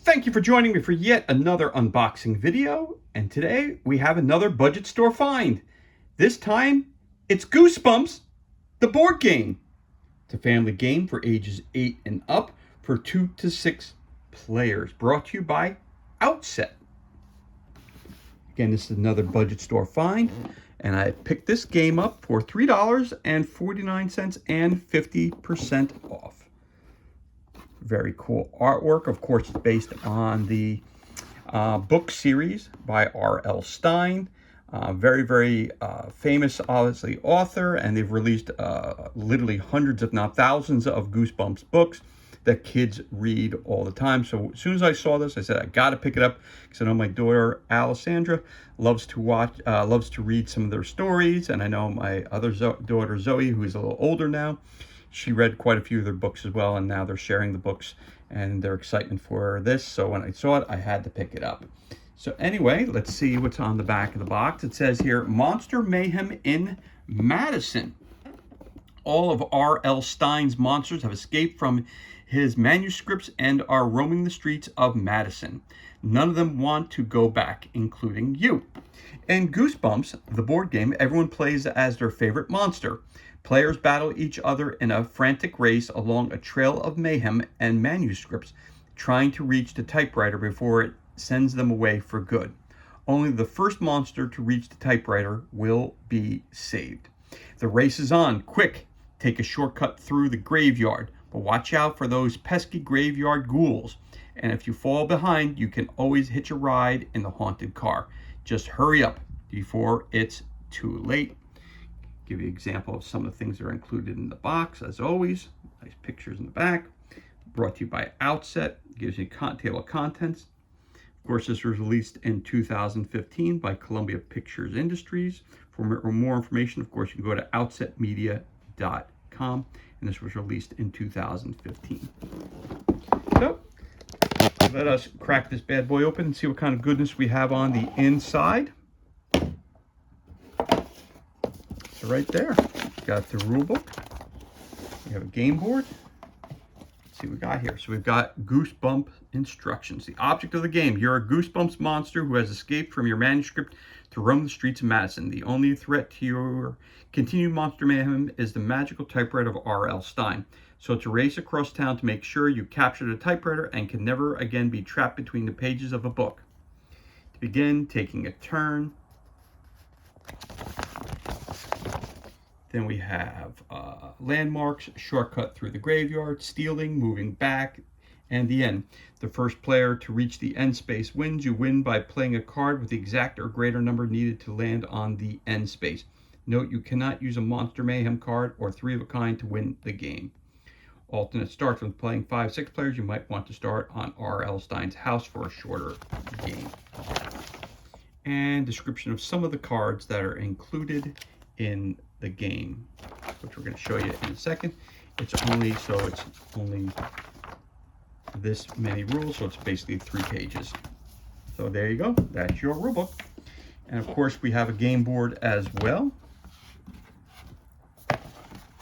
Thank you for joining me for yet another unboxing video, and today we have another budget store find. This time, it's Goosebumps, the board game. It's a family game for ages 8 and up for 2 to 6 players, brought to you by Outset. Again, this is another budget store find, and I picked this game up for $3.49 and 50% off. Very cool artwork. Of course, it's based on the book series by R.L. Stine. Very famous, obviously, author, and they've released literally hundreds, if not thousands, of Goosebumps books that kids read all the time. So as soon as I saw this, I said, I got to pick it up because I know my daughter, Alessandra, loves to read some of their stories. And I know my other daughter, Zoe, who is a little older now, she read quite a few of their books as well, and now they're sharing the books and their excitement for this. So when I saw it, I had to pick it up. So anyway, let's see what's on the back of the box. It says here, Monster Mayhem in Madison. All of R.L. Stine's monsters have escaped from his manuscripts and are roaming the streets of Madison. None of them want to go back, including you. In Goosebumps, the board game, everyone plays as their favorite monster. Players battle each other in a frantic race along a trail of mayhem and manuscripts, trying to reach the typewriter before it sends them away for good. Only the first monster to reach the typewriter will be saved. The race is on. Quick, take a shortcut through the graveyard, but watch out for those pesky graveyard ghouls. And if you fall behind, you can always hitch a ride in the haunted car. Just hurry up before it's too late. Give you an example of some of the things that are included in the box, as always. Nice pictures in the back. Brought to you by Outset. Gives you a table of contents. Of course, this was released in 2015 by Columbia Pictures Industries. For more information, of course, you can go to outsetmedia.com. And this was released in 2015. So, let us crack this bad boy open and see what kind of goodness we have on the inside. So right there, got the rule book. We have a game board. Let's see what we got here. So we've got Goosebump instructions. The object of the game: you're a Goosebumps monster who has escaped from your manuscript to roam the streets of Madison. The only threat to your continued monster mayhem is the magical typewriter of R.L. Stine. So it's a race across town to make sure you capture the typewriter and can never again be trapped between the pages of a book. To begin, taking a turn. Then we have landmarks, shortcut through the graveyard, stealing, moving back, and the end. The first player to reach the end space wins. You win by playing a card with the exact or greater number needed to land on the end space. Note, you cannot use a Monster Mayhem card or 3 of a kind to win the game. Alternate starts when playing 5-6 players. You might want to start on R.L. Stine's house for a shorter game. And description of some of the cards that are included in the game, which we're going to show you in a second. It's only this many rules, so it's basically 3 pages. So there you go. That's your rule book. And of course, we have a game board as well.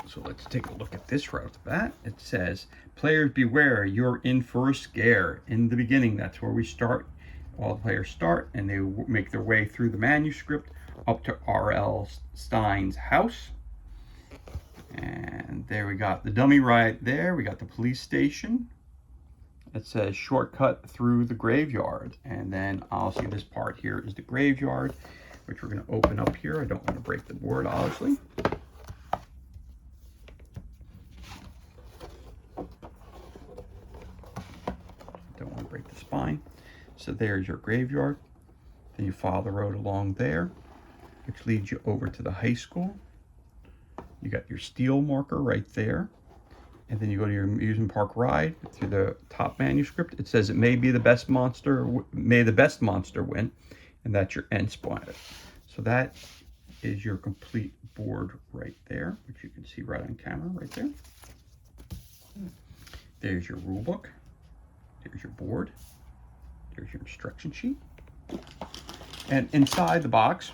So let's take a look at this right off the bat. It says, players beware, you're in for a scare. In the beginning, that's where we start. All the players start, and they make their way through the manuscript up to R.L. Stine's house. And there we got the dummy right there. We got the police station. It says shortcut through the graveyard. And then I'll see this part here is the graveyard, which we're going to open up here. I don't want to break the board, obviously. Don't want to break the spine. So there's your graveyard. Then you follow the road along there, which leads you over to the high school. You got your steel marker right there. And then you go to your amusement park ride through the top manuscript. It says it may be the best monster, may the best monster win. And that's your end spot. So that is your complete board right there, which you can see right on camera right there. There's your rule book. There's your board. There's your instruction sheet. And inside the box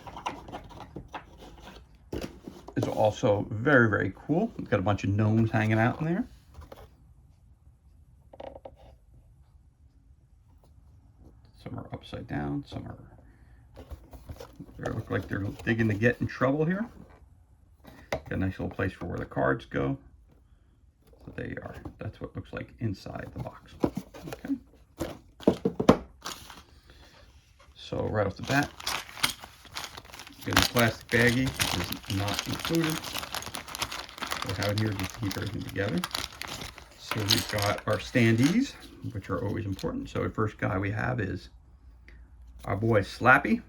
is also very cool. It's got a bunch of gnomes hanging out in there. Some are upside down. Some are, they look like they're digging to get in trouble here. Got a nice little place for where the cards go. So there you are. That's what it looks like inside the box. Okay. So right off the bat, getting a plastic baggie is not included. We'll have it here just to keep everything together. So we've got our standees, which are always important. So the first guy we have is our boy Slappy.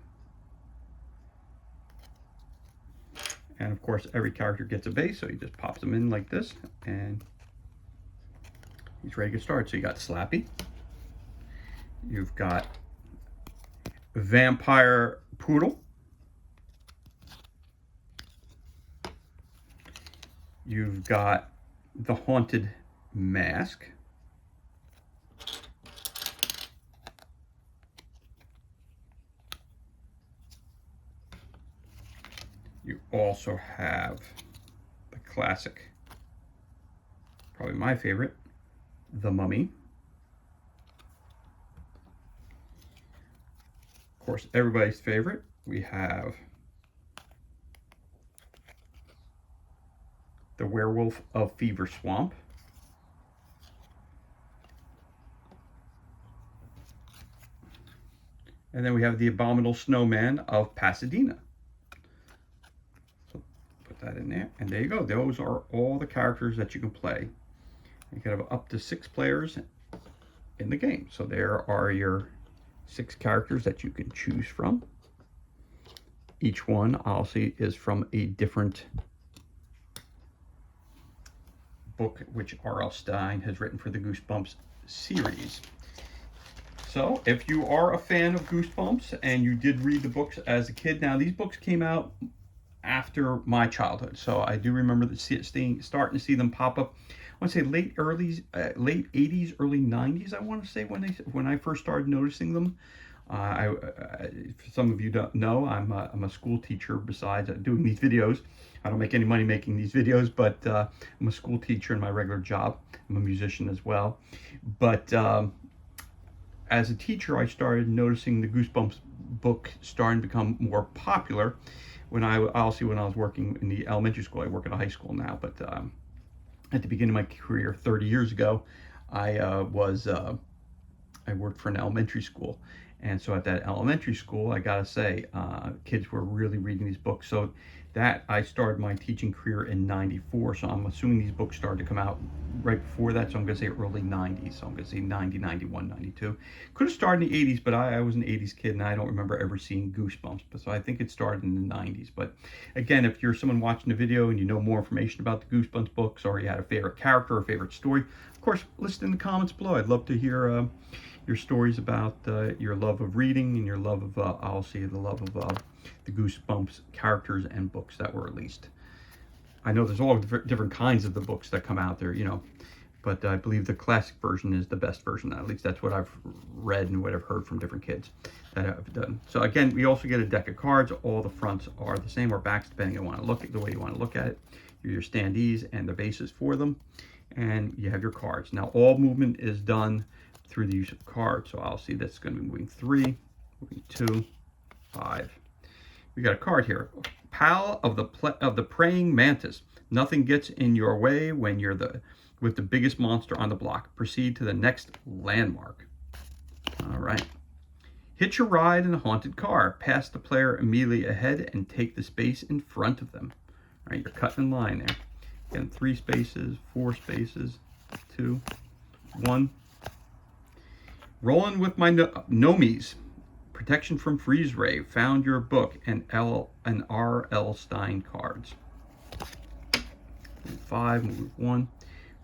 And of course, every character gets a base, so he just pops them in like this, and he's ready to get started. So you got Slappy. You've got Vampire Poodle. You've got the Haunted Mask. You also have the classic, probably my favorite, the Mummy. Of course, everybody's favorite, we have the Werewolf of Fever Swamp. And then we have the Abominable Snowman of Pasadena. So put that in there, and there you go. Those are all the characters that you can play. You can have up to 6 players in the game. So there are your 6 characters that you can choose from. Each one, I'll see, is from a different book which R.L. Stine has written for the Goosebumps series. So if you are a fan of Goosebumps and you did read the books as a kid, now these books came out after my childhood, so I do remember starting to see them pop up. I want to say late 80s, early 90s. I want to say when I first started noticing them. For some of you don't know, I'm a school teacher. Besides doing these videos, I don't make any money making these videos, but I'm a school teacher in my regular job. I'm a musician as well. But as a teacher, I started noticing the Goosebumps book starting to become more popular. When I was working in the elementary school, I work at a high school now, but at the beginning of my career 30 years ago, I worked for an elementary school. And so at that elementary school, I gotta say, kids were really reading these books. So that I started my teaching career in '94. So I'm assuming these books started to come out right before that. So I'm gonna say early 90s. So I'm gonna say 90, 91, 92. Could have started in the 80s, but I was an 80s kid and I don't remember ever seeing Goosebumps. But so I think it started in the 90s. But again, if you're someone watching the video and you know more information about the Goosebumps books, or you had a favorite character or favorite story, of course, list in the comments below. I'd love to hear your stories about your love of reading and your love of, the love of the Goosebumps characters and books that were released. I know there's all different kinds of the books that come out there, you know, but I believe the classic version is the best version. At least that's what I've read and what I've heard from different kids that have done. So again, we also get a deck of cards. All the fronts are the same, or backs, depending on the way you want to look at it. Your standees and the bases for them, and you have your cards. Now all movement is done through the use of cards. So I'll see that's going to be moving 3, moving 2, 5. We got a card here. Pal of the Praying Mantis. Nothing gets in your way when you're with the biggest monster on the block. Proceed to the next landmark. All right. Hitch a ride in a haunted car. Pass the player immediately ahead and take the space in front of them. All right, you're cutting in line there. Again, 3 spaces, 4 spaces, 2, 1. Rolling with my Nomies. Protection from Freeze Ray. Found your book and R.L. Stine cards. 5, move 1.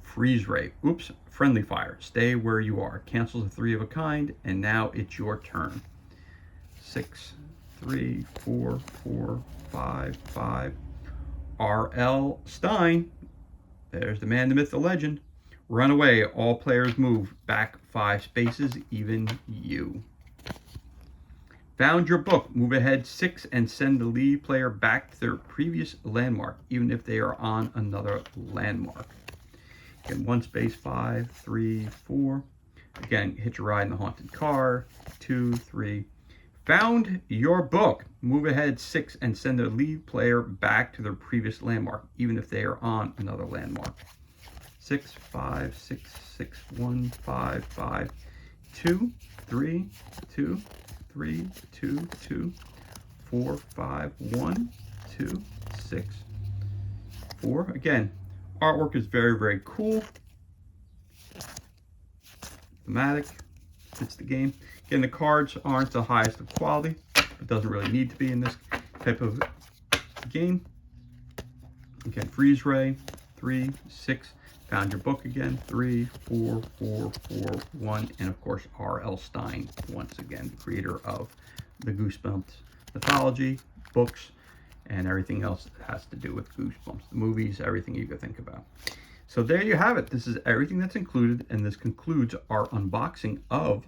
Freeze Ray. Oops, Friendly Fire. Stay where you are. Cancels a 3 of a kind, and now it's your turn. 6, 3, 4, 4, 5, 5. R.L. Stine. There's the man, the myth, the legend. Run away. All players move back 5 spaces, even you. Found your book. Move ahead 6 and send the lead player back to their previous landmark, even if they are on another landmark. Again, 1 space, 5, 3, 4. Again, Hitch a Ride in the Haunted Car. 2, 3. Found your book. Move ahead 6 and send the lead player back to their previous landmark, even if they are on another landmark. 6, 5, 6, 6, 1, 5, 5, 2, 3, 2, 3, 2, 2, 4, 5, 1, 2, 6, 4. Again, artwork is very, very cool. Thematic, fits the game. Again, the cards aren't the highest of quality. It doesn't really need to be in this type of game. Again, freeze ray, 3, 6. Found your book again, 3, 4, 4, 4, 1, and of course R.L. Stine, once again, the creator of the Goosebumps mythology, books, and everything else that has to do with Goosebumps, the movies, everything you could think about. So there you have it. This is everything that's included, and this concludes our unboxing of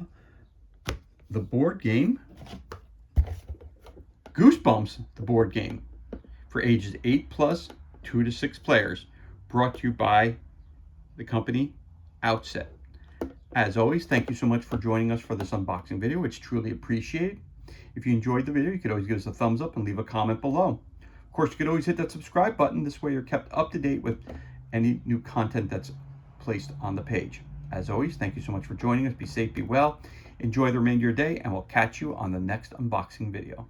the board game Goosebumps, the board game for ages 8+, 2 to 6 players, brought to you by the company Outset. As always, thank you so much for joining us for this unboxing video. It's truly appreciated. If you enjoyed the video, you could always give us a thumbs up and leave a comment below. Of course, you could always hit that subscribe button. This way you're kept up to date with any new content that's placed on the page. As always, thank you so much for joining us. Be safe, be well. Enjoy the remainder of your day, and we'll catch you on the next unboxing video.